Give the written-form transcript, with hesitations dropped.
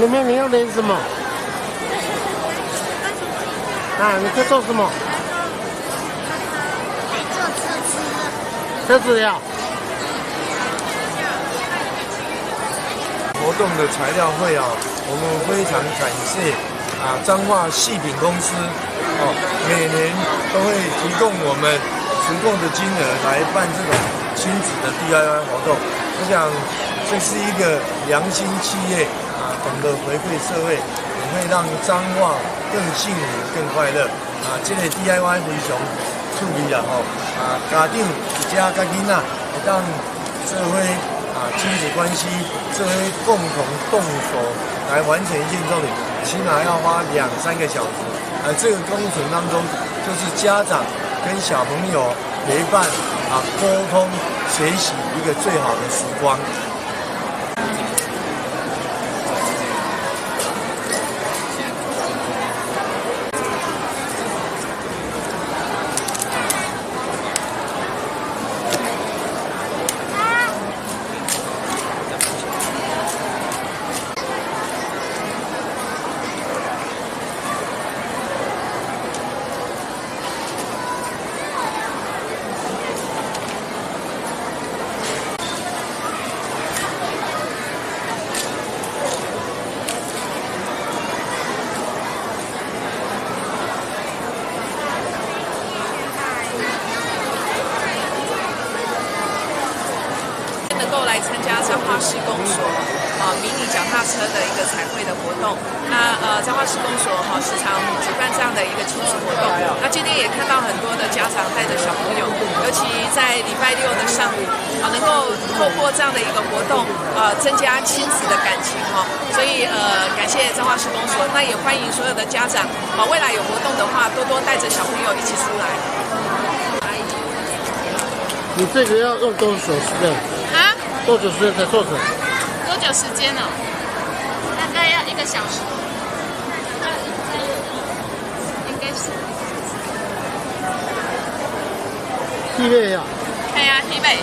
妹妹，你要连什么？啊，你在做什么？在做车子。车子呀。活动的材料会啊，我们非常感谢彰化细品公司每年都会提供我们足够的金额来办这种亲子的 DIY 活动。我想这是一个良心企业懂得回馈社会，也会让彰化更幸福、更快乐这个 DIY 非常趣味啦家长一家甲囡仔会当做伙亲子关系，这会共同动手来完成一件作品，起码要花2-3个小时。这个工程当中，就是家长跟小朋友陪伴沟通、学习一个最好的时光。能够来参加彰化市公所迷你脚踏车的一个彩绘的活动。那彰化市公所时常举办这样的一个亲子活动。那今天也看到很多的家长带着小朋友，尤其在礼拜六的上午能够透过这样的一个活动增加亲子的感情所以感谢彰化市公所，那也欢迎所有的家长未来有活动的话，多多带着小朋友一起出来。你这个要用多久时间？多久时间才做成？多久时间哦？大概要1个小时，应该是。几倍呀？系啊，几倍。